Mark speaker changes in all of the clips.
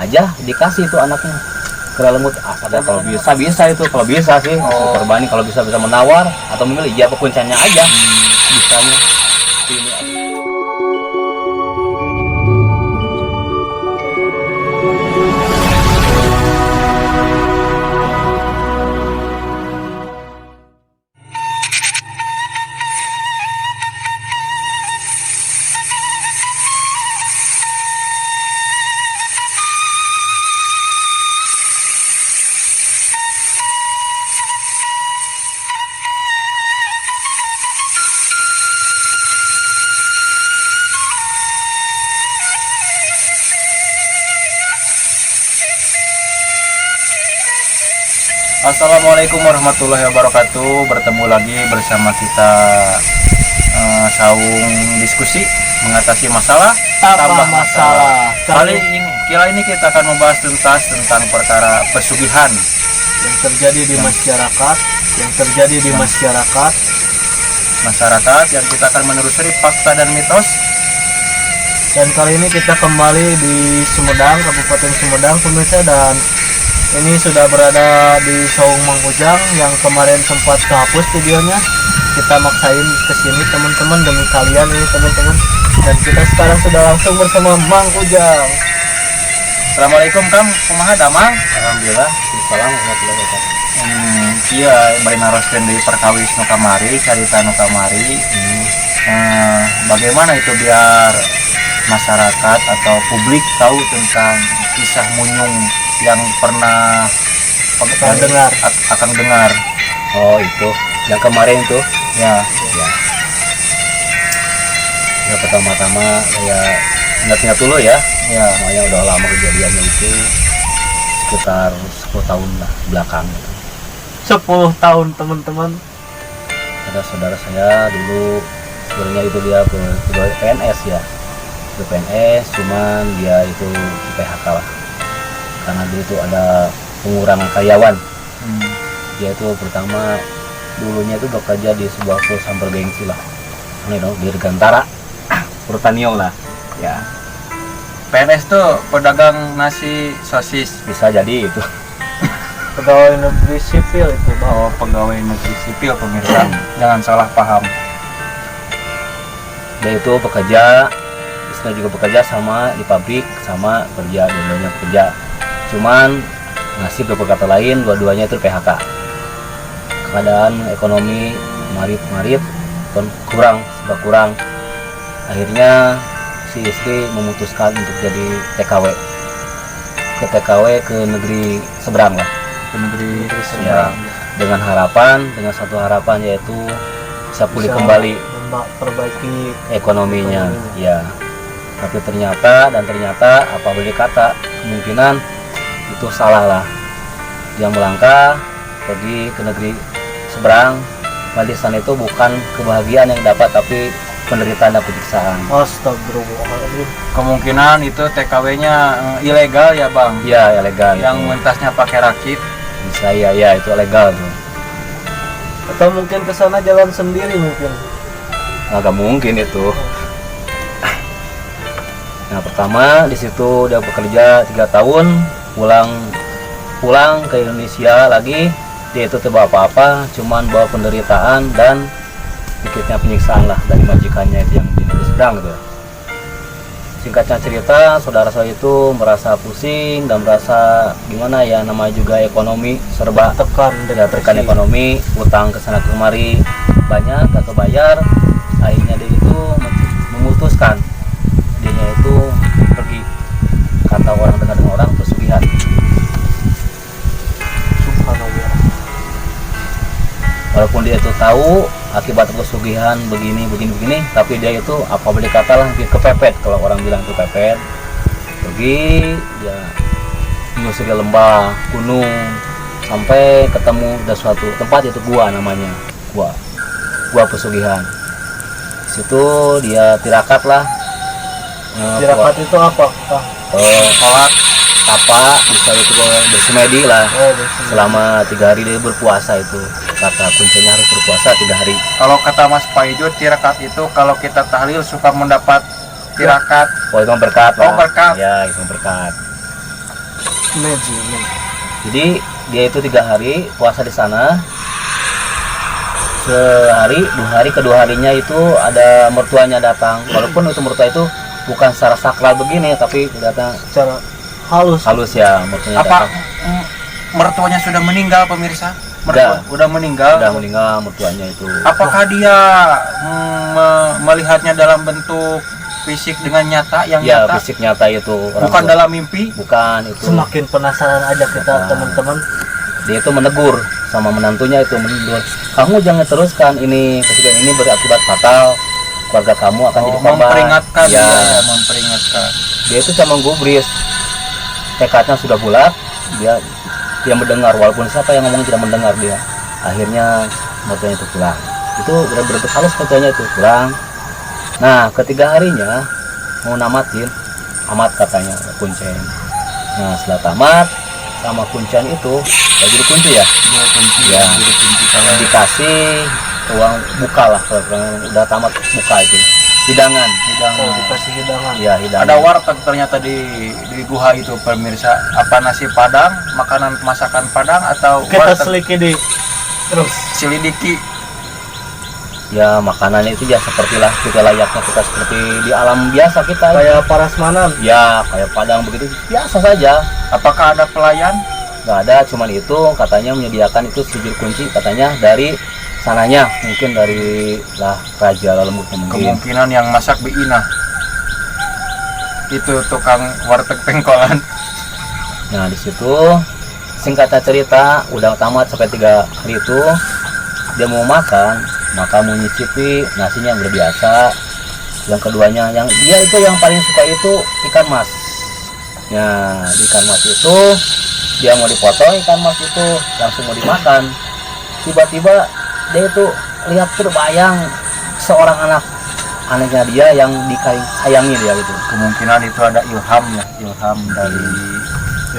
Speaker 1: aja dikasih itu anaknya kera lemut ada kalau bisa itu kalau bisa sih terbani kalau bisa menawar atau memilih ya pekuncannya aja bisanya ini. Assalamualaikum warahmatullahi wabarakatuh. Bertemu lagi bersama kita saung diskusi mengatasi masalah tambah masalah. Kali ini kita akan membahas tuntas tentang perkara pesugihan
Speaker 2: yang terjadi di masyarakat,
Speaker 1: yang kita akan menelusuri fakta dan mitos.
Speaker 2: Dan kali ini kita kembali di Sumedang, Kabupaten Sumedang, pemirsa, dan ini sudah berada di Saung Mang Ujang yang kemarin sempat kehapus videonya. Kita maksain kesini teman-teman demi kalian ini teman-teman. Dan kita sekarang sudah langsung bersama Mang Ujang.
Speaker 1: Assalamualaikum Kam, kumaha damang? Alhamdulillah, Assalamualaikum warahmatullahi wabarakatuh. Iya, bari naroskeun deui perkawis nu kamari, carita nu kamari. Bagaimana itu biar masyarakat atau publik tahu tentang kisah Munyung yang pernah akan dengar. Oh itu yang kemarin tuh ya. Ya pertama-tama ya ingat-ingat dulu ya. Ya makanya udah lama kejadiannya itu sekitar 10 tahun lah belakang.
Speaker 2: 10 tahun teman-teman.
Speaker 1: Ada saudara saya dulu sebenarnya itu dia pegawai PNS ya. PNS cuman dia itu di PHK lah. Karena dia itu ada pengurangan karyawan. Dia itu pertama dulunya itu bekerja di sebuah perusahaan bergengsi lah, ini dong di Dirgantara Pertanian lah ya. PNS tuh pedagang nasi sosis bisa jadi itu.
Speaker 2: Pegawai negeri sipil itu Bang.
Speaker 1: Oh pegawai negeri sipil pemirsa. Jangan salah paham. Dia itu bekerja juga bekerja sama di pabrik sama kerja dua-duanya kerja. Cuman nasib berkata lain dua-duanya itu PHK. Keadaan ekonomi marit kurang. Akhirnya si istri memutuskan untuk jadi TKW ke negeri seberang lah. Ke negeri seberang. Ya, dengan satu harapan yaitu bisa pulih kembali,
Speaker 2: perbaiki
Speaker 1: ekonominya. Ya. Tapi ternyata apa boleh kata kemungkinan itu salah lah. Dia melangkah pergi ke negeri seberang. Di sana itu bukan kebahagiaan yang dapat tapi penderitaan dan penyiksaan.
Speaker 2: Astagfirullahaladzim.
Speaker 1: Kemungkinan itu TKW-nya ilegal ya Bang? Iya ilegal. Yang mentasnya pakai rakit. Bisa ya itu ilegal tuh.
Speaker 2: Atau mungkin ke sana jalan sendiri mungkin.
Speaker 1: Agak mungkin itu. Nah pertama di situ dia bekerja 3 tahun, pulang ke Indonesia lagi. Dia itu tidak apa-apa, cuman bawa penderitaan dan sedikitnya penyiksaan lah dari majikannya itu yang di negeri seberang gitu. Singkatnya cerita, saudara saya itu merasa pusing dan merasa gimana ya, namanya juga ekonomi serba tertekan ekonomi, utang kesana kemari banyak atau bayar. Akhirnya dia itu memutuskan dianya itu pergi, kata orang dengar orang pesugihan.
Speaker 2: Subhanallah.
Speaker 1: Walaupun dia itu tahu akibat pesugihan begini, tapi dia itu apa boleh kata lah kepepet, kalau orang bilang itu kepepet. Pergi dia menyusuri lembah, gunung, sampai ketemu di suatu tempat, itu gua namanya, gua pesugihan. Di situ dia tirakat lah.
Speaker 2: Tirakat itu apa?
Speaker 1: Sholat tapa, bisa itu bersemedi lah. Selama 3 hari dia berpuasa itu. Kata kuncinya harus berpuasa 3 hari.
Speaker 3: Kalau kata Mas Paijo, tirakat itu kalau kita tahlil suka mendapat tirakat.
Speaker 1: Oh itu berkat lah.
Speaker 3: Oh berkat.
Speaker 1: Ya itu berkat.
Speaker 2: Meji.
Speaker 1: Jadi dia itu 3 hari puasa di sana. Sehari, 2 hari, kedua harinya itu ada mertuanya datang. Walaupun itu mertua itu bukan secara sakral begini, tapi datang
Speaker 2: Secara halus.
Speaker 1: halus ya mertuanya
Speaker 3: Apa
Speaker 1: datang.
Speaker 3: mertuanya sudah meninggal pemirsa?
Speaker 1: Udah.
Speaker 3: Udah meninggal.
Speaker 1: Udah meninggal mertuanya itu.
Speaker 3: Apakah dia melihatnya dalam bentuk fisik dengan nyata yang
Speaker 1: Ya
Speaker 3: nyata?
Speaker 1: fisik nyata itu. orang
Speaker 3: Bukan
Speaker 1: tua.
Speaker 3: dalam mimpi?
Speaker 1: Bukan itu.
Speaker 2: Semakin penasaran aja kita
Speaker 1: Nah.
Speaker 2: teman-teman.
Speaker 1: Dia itu menegur sama menantunya itu menegur. Kamu jangan teruskan ini, ketika ini berakibat fatal. Keluarga kamu akan jadi korban.
Speaker 3: Memperingatkan
Speaker 1: Ya.
Speaker 3: dia, memperingatkan.
Speaker 1: Dia itu cuma gubris. Tekadnya sudah bulat. Dia mendengar walaupun siapa yang ngomong tidak mendengar dia. Akhirnya mertuanya itu pulang. Itu benar-benar halus mertuanya itu pulang. Nah, ketiga harinya mau namatin, amat katanya kuncen. Nah, setelah tamat sama kuncen itu, ya jadi kunci ya.
Speaker 3: Dia kunci,
Speaker 1: Ya.
Speaker 3: jadi kunci kalau
Speaker 1: Dikasih uang buka lah kalau udah tamat buka itu. Hidangan.
Speaker 2: Kalau dikasih hidangan.
Speaker 1: Ya, hidangan.
Speaker 3: ada warteg ternyata di guha itu pemirsa. Apa nasi padang, makanan masakan padang atau
Speaker 2: Kita
Speaker 3: warteg
Speaker 2: selidiki terus.
Speaker 3: selidiki?
Speaker 1: Ya makanannya itu ya sepertilah kita layaknya kita seperti di alam biasa kita.
Speaker 2: Kayak parasmanan.
Speaker 1: Ya kayak padang begitu biasa saja.
Speaker 3: Apakah ada pelayan?
Speaker 1: Nggak ada, cuman itu katanya menyediakan itu sijil kunci katanya dari sananya, mungkin dari lah raja lembutnya mungkin.
Speaker 3: Kemungkinan yang masak biinah. Itu tukang warteg pengkolan.
Speaker 1: Nah di situ singkatnya cerita udah tamat sampai 3 hari itu dia mau makan, maka mau nyicipi nasinya yang udah biasa. Yang keduanya yang dia itu yang paling suka itu ikan mas. Ya di ikan mas itu dia mau dipotong ikan mas itu langsung mau dimakan. Tiba-tiba dia itu lihat terbayang seorang anaknya dia yang sayangi dia gitu.
Speaker 3: Kemungkinan itu ada ilham ya, ilham dari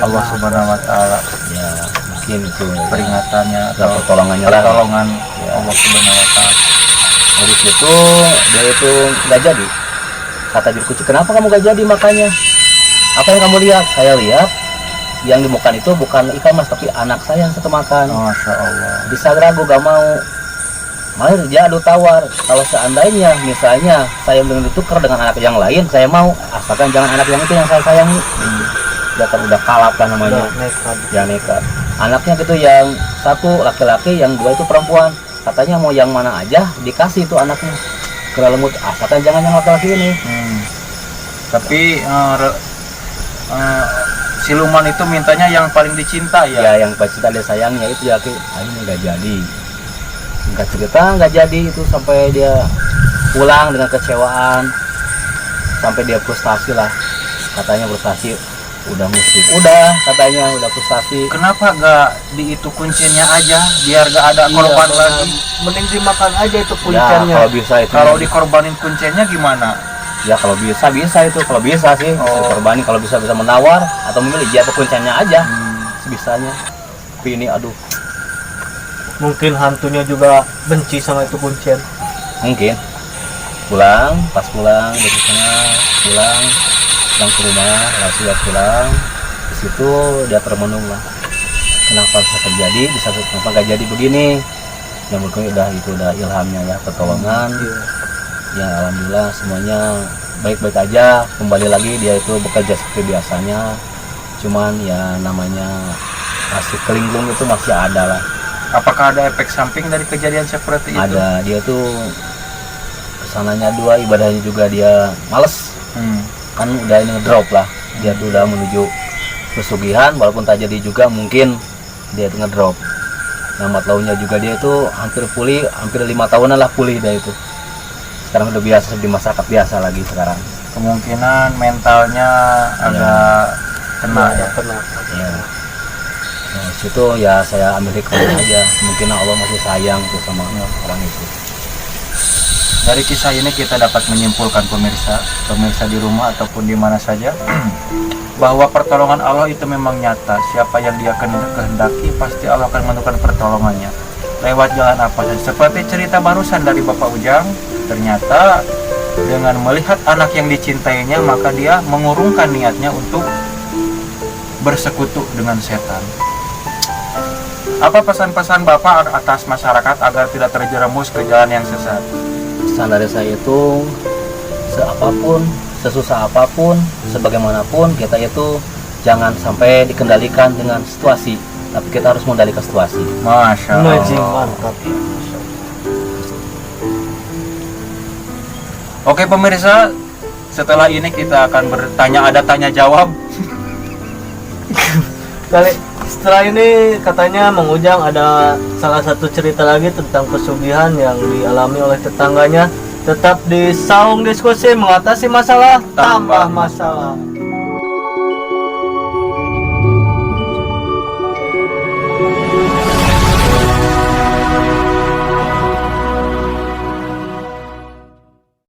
Speaker 3: Allah Subhanahu wa taala,
Speaker 1: Ya mungkin itu
Speaker 3: peringatannya
Speaker 1: atau
Speaker 3: atau
Speaker 1: pertolongannya lah.
Speaker 3: pertolongan
Speaker 1: Ya.
Speaker 3: Allah Subhanahu wa taala.
Speaker 1: Dari situ dia itu nggak jadi. Kata Birkuci, kenapa kamu gak jadi makanya? Apa yang kamu lihat? Saya lihat yang dimakan itu bukan ikan mas tapi anak saya yang satu makan.
Speaker 3: Masya Allah.
Speaker 1: Bisa ragu gak mau. Malah dia adu tawar. Kalau seandainya misalnya saya belum ditukar dengan anak yang lain, saya mau. Asalkan jangan anak yang itu yang saya sayangi. Dia kan udah kalap kan namanya.
Speaker 2: Udah nekat.
Speaker 1: Ya nekat. Anaknya gitu yang satu laki-laki, yang 2 itu perempuan. Katanya mau yang mana aja dikasih itu anaknya. Kera lemut, asalkan jangan yang laki-laki ini.
Speaker 3: Tapi siluman itu mintanya yang paling dicinta ya.
Speaker 1: Ya yang cinta dia sayangnya itu ya akhirnya nggak jadi. Singkat cerita nggak jadi itu sampai dia pulang dengan kecewaan, sampai dia frustasi lah, katanya frustasi udah musik udah katanya udah frustasi.
Speaker 3: Kenapa gak di itu kuncinya aja biar gak ada
Speaker 2: Iya,
Speaker 3: korban
Speaker 2: benar.
Speaker 3: lagi?
Speaker 2: Mending dimakan aja itu
Speaker 1: Ya
Speaker 2: kuncinya.
Speaker 1: kalau bisa itu
Speaker 3: Kalau dikorbanin kuncinya gimana?
Speaker 1: ya kalau bisa itu kalau bisa sih bisa
Speaker 3: Oh.
Speaker 1: dikorbanin, kalau bisa menawar atau memilih dia kuncinya aja sebisanya. Tapi ini aduh
Speaker 2: Mungkin hantunya juga benci sama itu kuncian.
Speaker 1: mungkin pas pulang dari sana pulang ke rumah lalu sudah pulang. Di situ dia termenung lah, kenapa bisa terjadi, kenapa nggak jadi begini. Yang mungkin udah ilhamnya ya, pertolongan. Ya alhamdulillah semuanya baik-baik aja, kembali lagi dia itu bekerja seperti biasanya. Cuman ya namanya masih kelinglung itu masih ada lah.
Speaker 3: Apakah ada efek samping dari kejadian seperti itu?
Speaker 1: Ada, dia tuh kesananya 2, ibadahnya juga dia males. Kan udah ini ngedrop lah, dia tuh udah menuju pesugihan, walaupun tak jadi juga mungkin dia itu ngedrop. Namat launya juga dia itu hampir pulih, hampir 5 tahunan lah pulih dia itu. Sekarang udah biasa di masyarakat biasa lagi sekarang.
Speaker 3: Kemungkinan mentalnya agak kena ya.
Speaker 1: Ya. Nah, situ ya saya ambil hikmah aja, mungkin Allah masih sayang tuh sama orang itu.
Speaker 3: Dari kisah ini kita dapat menyimpulkan pemirsa di rumah ataupun di mana saja bahwa pertolongan Allah itu memang nyata. Siapa yang dia kehendaki pasti Allah akan menentukan pertolongannya lewat jalan apa saja. Seperti cerita barusan dari Bapak Ujang, ternyata dengan melihat anak yang dicintainya maka dia mengurungkan niatnya untuk bersekutu dengan setan. Apa pesan-pesan Bapak atas masyarakat agar tidak terjerumus ke jalan yang sesat?
Speaker 1: Pesan dari saya itu, seapapun, sesusah apapun, sebagaimanapun kita itu jangan sampai dikendalikan dengan situasi, tapi kita harus mengendalikan situasi.
Speaker 3: Masya
Speaker 2: Amazing,
Speaker 3: Allah.
Speaker 2: mantap.
Speaker 3: Oke pemirsa, setelah ini kita akan bertanya, ada tanya jawab.
Speaker 2: Setelah ini katanya Mang Ujang ada salah satu cerita lagi tentang pesugihan yang dialami oleh tetangganya. Tetap di Saung Diskusi, mengatasi masalah tambah masalah.